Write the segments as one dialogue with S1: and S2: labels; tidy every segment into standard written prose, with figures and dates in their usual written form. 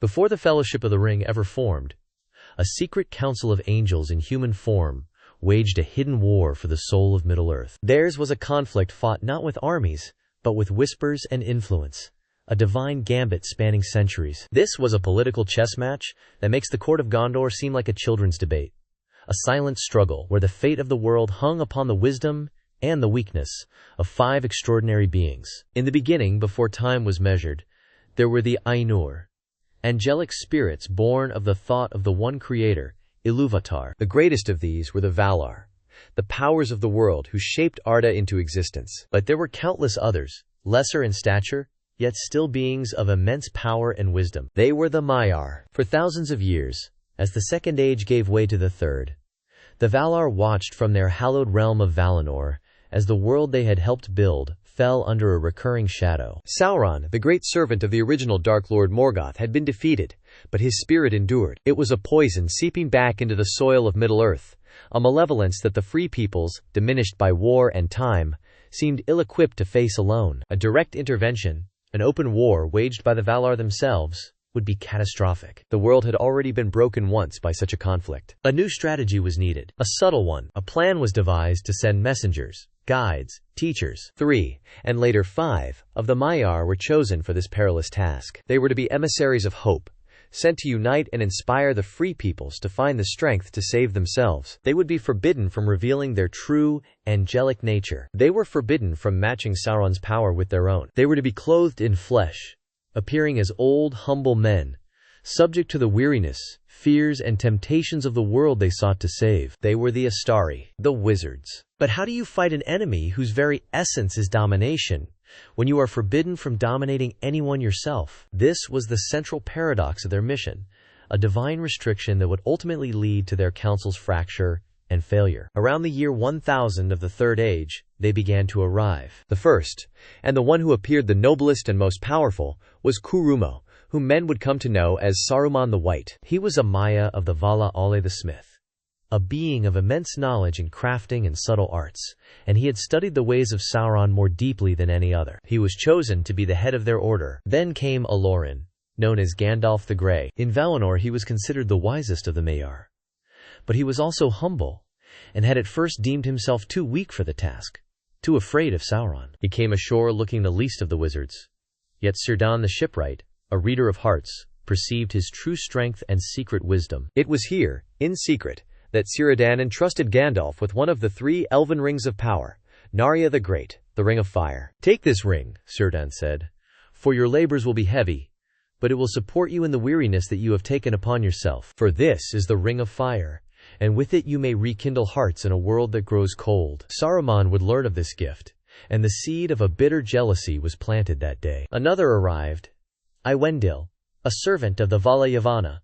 S1: Before the Fellowship of the Ring ever formed, a secret council of angels in human form waged a hidden war for the soul of Middle-earth. Theirs was a conflict fought not with armies, but with whispers and influence, a divine gambit spanning centuries. This was a political chess match that makes the court of Gondor seem like a children's debate, a silent struggle where the fate of the world hung upon the wisdom and the weakness of 5 extraordinary beings. In the beginning, before time was measured, there were the Ainur, angelic spirits born of the thought of the one creator, Ilúvatar. The greatest of these were the Valar, the powers of the world who shaped Arda into existence. But there were countless others, lesser in stature, yet still beings of immense power and wisdom. They were the Maiar. For thousands of years, as the Second Age gave way to the Third, the Valar watched from their hallowed realm of Valinor as the world they had helped build fell under a recurring shadow. Sauron, the great servant of the original Dark Lord Morgoth, had been defeated, but his spirit endured. It was a poison seeping back into the soil of Middle-earth, a malevolence that the free peoples, diminished by war and time, seemed ill-equipped to face alone. A direct intervention, an open war waged by the Valar themselves, would be catastrophic. The world had already been broken once by such a conflict. A new strategy was needed, a subtle one. A plan was devised to send messengers, guides, teachers. 3, and later 5, of the Maiar were chosen for this perilous task. They were to be emissaries of hope, sent to unite and inspire the free peoples to find the strength to save themselves. They would be forbidden from revealing their true, angelic nature. They were forbidden from matching Sauron's power with their own. They were to be clothed in flesh, appearing as old, humble men, subject to the weariness, fears, and temptations of the world they sought to save. They were the Astari, the wizards. But how do you fight an enemy whose very essence is domination, when you are forbidden from dominating anyone yourself? This was the central paradox of their mission, a divine restriction that would ultimately lead to their council's fracture and failure. Around the year 1000 of the Third Age, they began to arrive. The first, and the one who appeared the noblest and most powerful, was Curumo, whom men would come to know as Saruman the White. He was a Maya of the Vala Ale the Smith, a being of immense knowledge in crafting and subtle arts, and he had studied the ways of Sauron more deeply than any other. He was chosen to be the head of their order. Then came Elorin, known as Gandalf the Grey. In Valinor he was considered the wisest of the Maiar, but he was also humble, and had at first deemed himself too weak for the task, too afraid of Sauron. He came ashore looking the least of the wizards, yet Círdan the shipwright, a reader of hearts, perceived his true strength and secret wisdom. It was here, in secret, that Círdan entrusted Gandalf with one of the 3 elven rings of power, Narya the Great, the Ring of Fire. "Take this ring," Círdan said, "for your labors will be heavy, but it will support you in the weariness that you have taken upon yourself. For this is the Ring of Fire, and with it you may rekindle hearts in a world that grows cold." Saruman would learn of this gift, and the seed of a bitter jealousy was planted that day. Another arrived, Iwendil, a servant of the Vala Yavanna,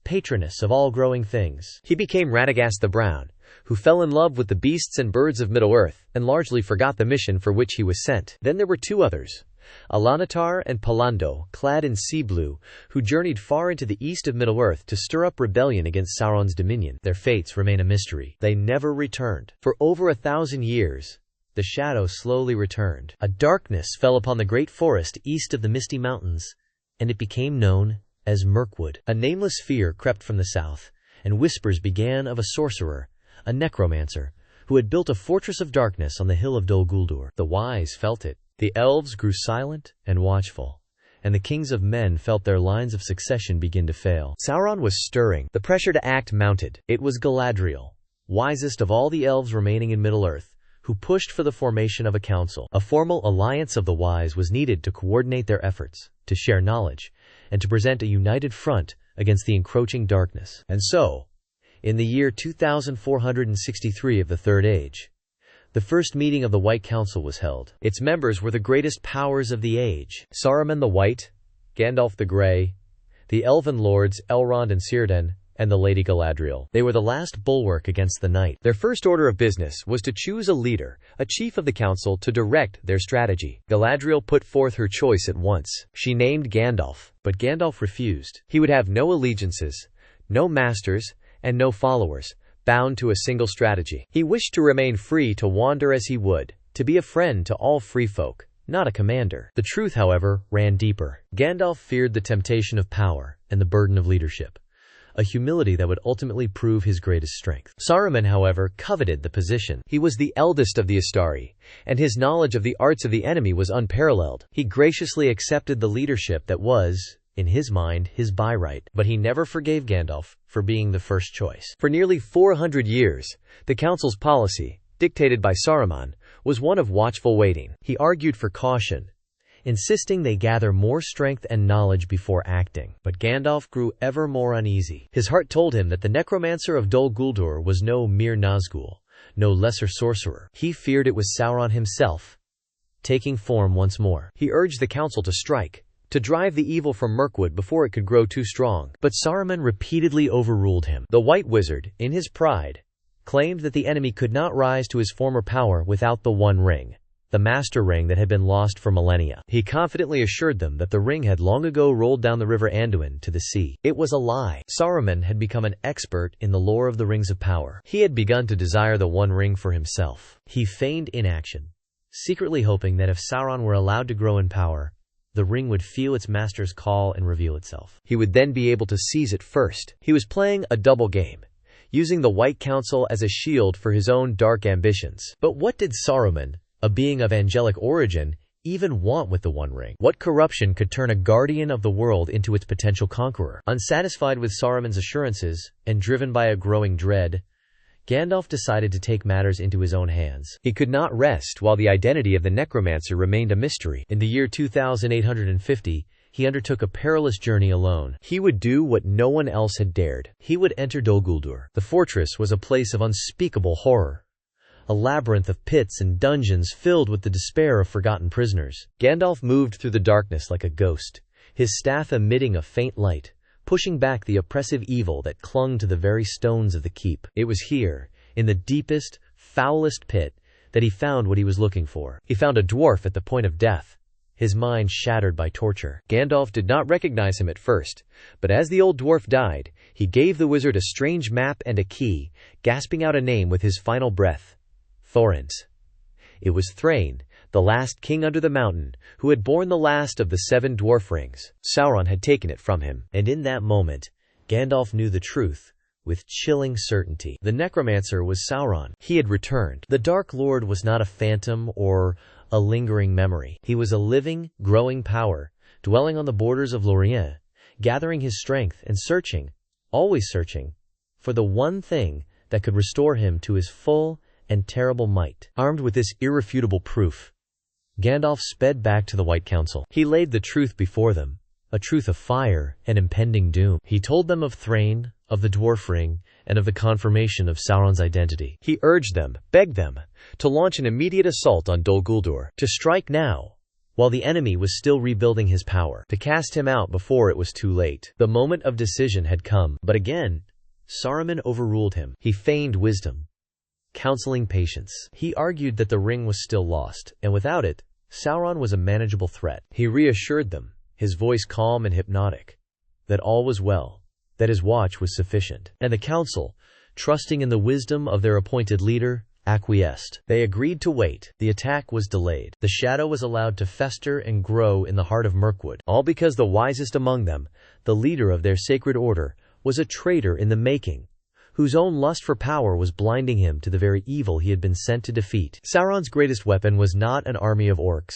S1: patroness of all growing things. He became Radagast the Brown, who fell in love with the beasts and birds of Middle-earth, and largely forgot the mission for which he was sent. Then there were 2 others, Alanatar and Palando, clad in sea blue, who journeyed far into the east of Middle-earth to stir up rebellion against Sauron's dominion. Their fates remain a mystery. They never returned. For over 1,000 years, the shadow slowly returned. A darkness fell upon the great forest east of the misty mountains, and it became known as Mirkwood. A nameless fear crept from the south, and whispers began of a sorcerer, a necromancer, who had built a fortress of darkness on the hill of Dol Guldur. The wise felt it. The elves grew silent and watchful, and the kings of men felt their lines of succession begin to fail. Sauron was stirring. The pressure to act mounted. It was Galadriel, wisest of all the elves remaining in Middle-earth, who pushed for the formation of a council. A formal alliance of the wise was needed to coordinate their efforts, to share knowledge, and to present a united front against the encroaching darkness. And so, in the year 2463 of the Third Age, the first meeting of the White Council was held. Its members were the greatest powers of the age: Saruman the White, Gandalf the Grey, the elven lords Elrond and Círdan, and the Lady Galadriel. They were the last bulwark against the night. Their first order of business was to choose a leader, a chief of the council, to direct their strategy. Galadriel put forth her choice at once. She named Gandalf, but Gandalf refused. He would have no allegiances, no masters, and no followers, bound to a single strategy. He wished to remain free to wander as he would, to be a friend to all free folk, not a commander. The truth, however, ran deeper. Gandalf feared the temptation of power, and the burden of leadership, a humility that would ultimately prove his greatest strength. Saruman, however, coveted the position. He was the eldest of the Astari, and his knowledge of the arts of the enemy was unparalleled. He graciously accepted the leadership that was, in his mind, his by-right, but he never forgave Gandalf for being the first choice. For nearly 400 years, the Council's policy, dictated by Saruman, was one of watchful waiting. He argued for caution, insisting they gather more strength and knowledge before acting. But Gandalf grew ever more uneasy. His heart told him that the necromancer of Dol Guldur was no mere Nazgul, no lesser sorcerer. He feared it was Sauron himself, taking form once more. He urged the council to strike, to drive the evil from Mirkwood before it could grow too strong. But Saruman repeatedly overruled him. The White Wizard, in his pride, claimed that the enemy could not rise to his former power without the One Ring, the Master Ring that had been lost for millennia. He confidently assured them that the ring had long ago rolled down the river Anduin to the sea. It was a lie. Saruman had become an expert in the lore of the Rings of Power. He had begun to desire the One Ring for himself. He feigned inaction, secretly hoping that if Sauron were allowed to grow in power, the ring would feel its master's call and reveal itself. He would then be able to seize it first. He was playing a double game, using the White Council as a shield for his own dark ambitions. But what did Saruman, a being of angelic origin, even want with the One Ring? What corruption could turn a guardian of the world into its potential conqueror? Unsatisfied with Saruman's assurances, and driven by a growing dread, Gandalf decided to take matters into his own hands. He could not rest while the identity of the necromancer remained a mystery. In the year 2850, he undertook a perilous journey alone. He would do what no one else had dared. He would enter Dol Guldur. The fortress was a place of unspeakable horror, a labyrinth of pits and dungeons filled with the despair of forgotten prisoners. Gandalf moved through the darkness like a ghost, his staff emitting a faint light, pushing back the oppressive evil that clung to the very stones of the keep. It was here, in the deepest, foulest pit, that he found what he was looking for. He found a dwarf at the point of death, his mind shattered by torture. Gandalf did not recognize him at first, but as the old dwarf died, he gave the wizard a strange map and a key, gasping out a name with his final breath: Thorin's. It was Thrain, the last king under the mountain, who had borne the last of the 7 dwarf rings. Sauron had taken it from him, and in that moment, Gandalf knew the truth with chilling certainty. The necromancer was Sauron. He had returned. The Dark Lord was not a phantom or a lingering memory. He was a living, growing power, dwelling on the borders of Lorien, gathering his strength and searching, always searching, for the one thing that could restore him to his full and terrible might. Armed with this irrefutable proof, Gandalf sped back to the White Council. He laid the truth before them, a truth of fire and impending doom. He told them of Thrain, of the Dwarf Ring, and of the confirmation of Sauron's identity. He urged them, begged them, to launch an immediate assault on Dol Guldur, to strike now, while the enemy was still rebuilding his power, to cast him out before it was too late. The moment of decision had come, but again, Saruman overruled him. He feigned wisdom, counseling patience. He argued that the ring was still lost, and without it, Sauron was a manageable threat. He reassured them, his voice calm and hypnotic, that all was well, that his watch was sufficient. And the council, trusting in the wisdom of their appointed leader, acquiesced. They agreed to wait. The attack was delayed. The shadow was allowed to fester and grow in the heart of Mirkwood, all because the wisest among them, the leader of their sacred order, was a traitor in the making, whose own lust for power was blinding him to the very evil he had been sent to defeat. Sauron's greatest weapon was not an army of orcs,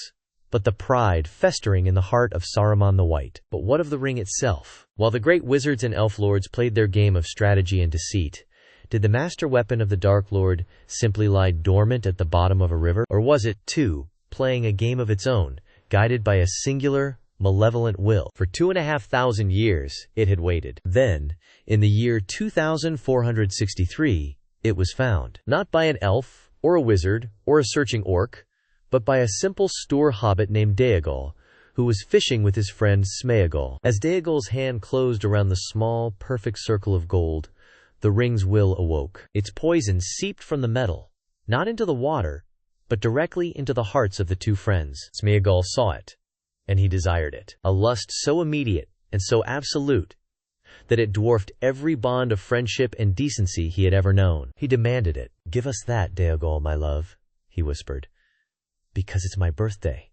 S1: but the pride festering in the heart of Saruman the White. But what of the ring itself? While the great wizards and elf lords played their game of strategy and deceit, did the master weapon of the Dark Lord simply lie dormant at the bottom of a river? Or was it, too, playing a game of its own, guided by a singular, malevolent will? For 2,500 years, it had waited. Then, in the year 2463, it was found. Not by an elf, or a wizard, or a searching orc, but by a simple stoor hobbit named Déagol, who was fishing with his friend Sméagol. As Déagol's hand closed around the small, perfect circle of gold, the ring's will awoke. Its poison seeped from the metal, not into the water, but directly into the hearts of the two friends. Sméagol saw it, and he desired it. A lust so immediate and so absolute that it dwarfed every bond of friendship and decency he had ever known. He demanded it. "Give us that, Déagol, my love," he whispered, "because it's my birthday."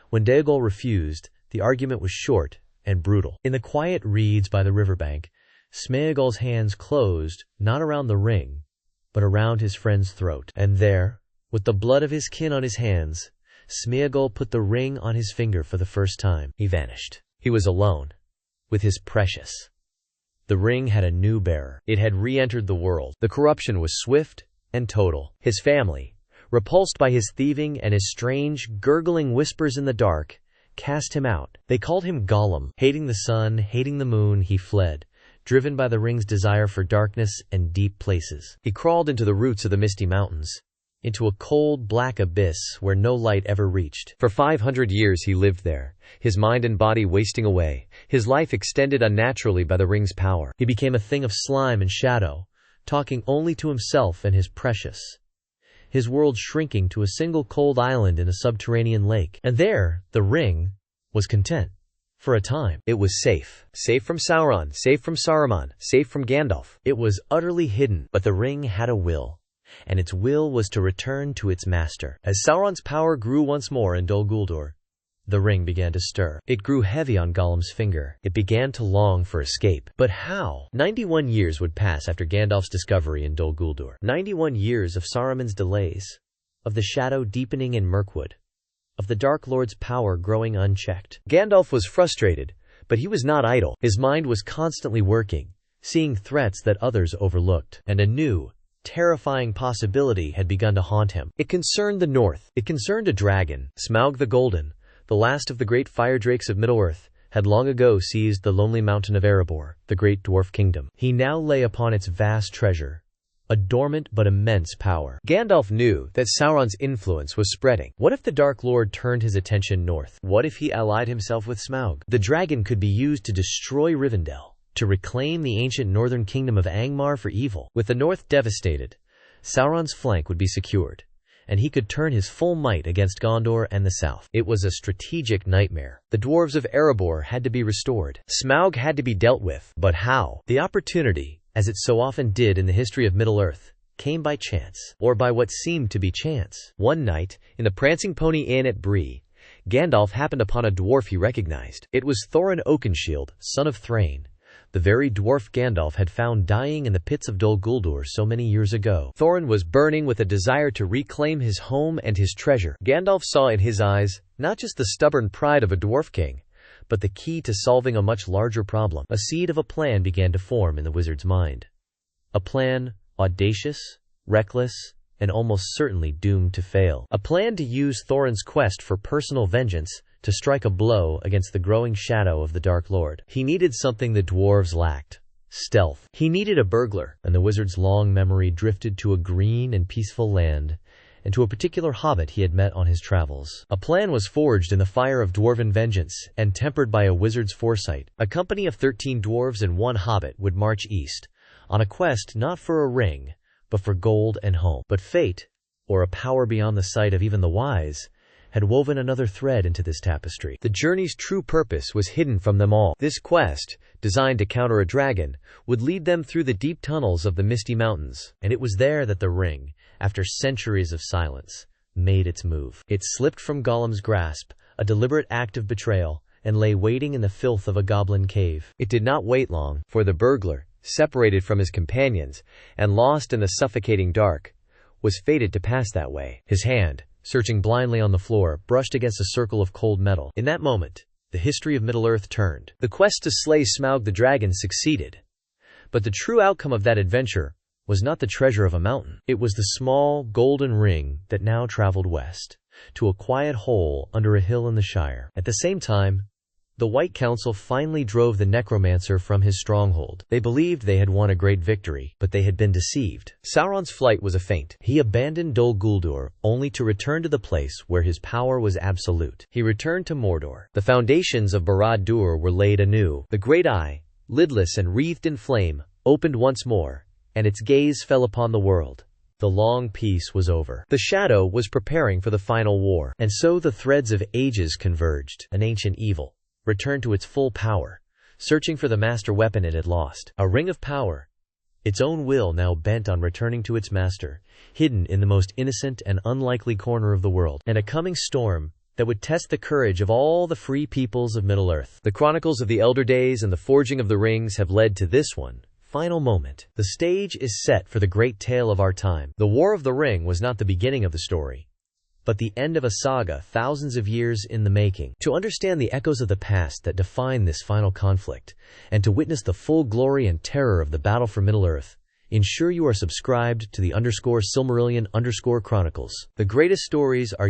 S1: When Déagol refused, the argument was short and brutal. In the quiet reeds by the riverbank, Smeagol's hands closed, not around the ring, but around his friend's throat. And there, with the blood of his kin on his hands, Smeagol put the ring on his finger for the first time. He vanished. He was alone, with his precious. The ring had a new bearer. It had re-entered the world. The corruption was swift and total. His family, repulsed by his thieving and his strange, gurgling whispers in the dark, cast him out. They called him Gollum. Hating the sun, hating the moon, he fled, driven by the ring's desire for darkness and deep places. He crawled into the roots of the misty mountains, into a cold, black abyss where no light ever reached. For 500 years he lived there, his mind and body wasting away, his life extended unnaturally by the ring's power. He became a thing of slime and shadow, talking only to himself and his precious, his world shrinking to a single cold island in a subterranean lake. And there, the ring was content. For a time, it was safe. Safe from Sauron, safe from Saruman, safe from Gandalf. It was utterly hidden, but the ring had a will, and its will was to return to its master. As Sauron's power grew once more in Dol Guldur, the ring began to stir. It grew heavy on Gollum's finger. It began to long for escape. But how? 91 years would pass after Gandalf's discovery in Dol Guldur. 91 years of Saruman's delays, of the shadow deepening in Mirkwood, of the Dark Lord's power growing unchecked. Gandalf was frustrated, but he was not idle. His mind was constantly working, seeing threats that others overlooked, and a new, terrifying possibility had begun to haunt him. It concerned the north. It concerned a dragon. Smaug the Golden, the last of the great fire drakes of Middle-earth, had long ago seized the lonely mountain of Erebor, the great dwarf kingdom. He now lay upon its vast treasure, a dormant but immense power. Gandalf knew that Sauron's influence was spreading. What if the Dark Lord turned his attention north? What if he allied himself with Smaug? The dragon could be used to destroy Rivendell, to reclaim the ancient northern kingdom of Angmar for evil. With the north devastated, Sauron's flank would be secured, and he could turn his full might against Gondor and the south. It was a strategic nightmare. The dwarves of Erebor had to be restored. Smaug had to be dealt with. But how? The opportunity, as it so often did in the history of Middle-earth, came by chance, or by what seemed to be chance. One night, in the Prancing Pony Inn at Bree, Gandalf happened upon a dwarf he recognized. It was Thorin Oakenshield, son of Thrain, the very dwarf Gandalf had found dying in the pits of Dol Guldur so many years ago. Thorin was burning with a desire to reclaim his home and his treasure. Gandalf saw in his eyes not just the stubborn pride of a dwarf king, but the key to solving a much larger problem. A seed of a plan began to form in the wizard's mind. A plan audacious, reckless, and almost certainly doomed to fail. A plan to use Thorin's quest for personal vengeance to strike a blow against the growing shadow of the Dark Lord. He needed something the dwarves lacked: stealth. He needed a burglar, and the wizard's long memory drifted to a green and peaceful land, and to a particular hobbit he had met on his travels. A plan was forged in the fire of dwarven vengeance, and tempered by a wizard's foresight. A company of 13 dwarves and 1 hobbit would march east, on a quest not for a ring, but for gold and home. But fate, or a power beyond the sight of even the wise, had woven another thread into this tapestry. The journey's true purpose was hidden from them all. This quest, designed to counter a dragon, would lead them through the deep tunnels of the Misty Mountains, and it was there that the ring, after centuries of silence, made its move. It slipped from Gollum's grasp, a deliberate act of betrayal, and lay waiting in the filth of a goblin cave. It did not wait long, for the burglar, separated from his companions, and lost in the suffocating dark, was fated to pass that way. His hand, searching blindly on the floor, brushed against a circle of cold metal. In that moment, the history of Middle-earth turned. The quest to slay Smaug the dragon succeeded. But the true outcome of that adventure was not the treasure of a mountain. It was the small, golden ring that now traveled west, to a quiet hole under a hill in the Shire. At the same time, the White Council finally drove the necromancer from his stronghold. They believed they had won a great victory, but they had been deceived. Sauron's flight was a feint. He abandoned Dol Guldur, only to return to the place where his power was absolute. He returned to Mordor. The foundations of Barad-dûr were laid anew. The great eye, lidless and wreathed in flame, opened once more, and its gaze fell upon the world. The long peace was over. The shadow was preparing for the final war. And so the threads of ages converged. An ancient evil returned to its full power, searching for the master weapon it had lost. A ring of power, its own will now bent on returning to its master, hidden in the most innocent and unlikely corner of the world. And a coming storm, that would test the courage of all the free peoples of Middle-earth. The chronicles of the Elder Days and the forging of the rings have led to this one. Final moment. The stage is set for the great tale of our time. The War of the Ring was not the beginning of the story, but the end of a saga thousands of years in the making. To understand the echoes of the past that define this final conflict, and to witness the full glory and terror of the battle for Middle-earth, ensure you are subscribed to the _Silmarillion_Chronicles. The greatest stories are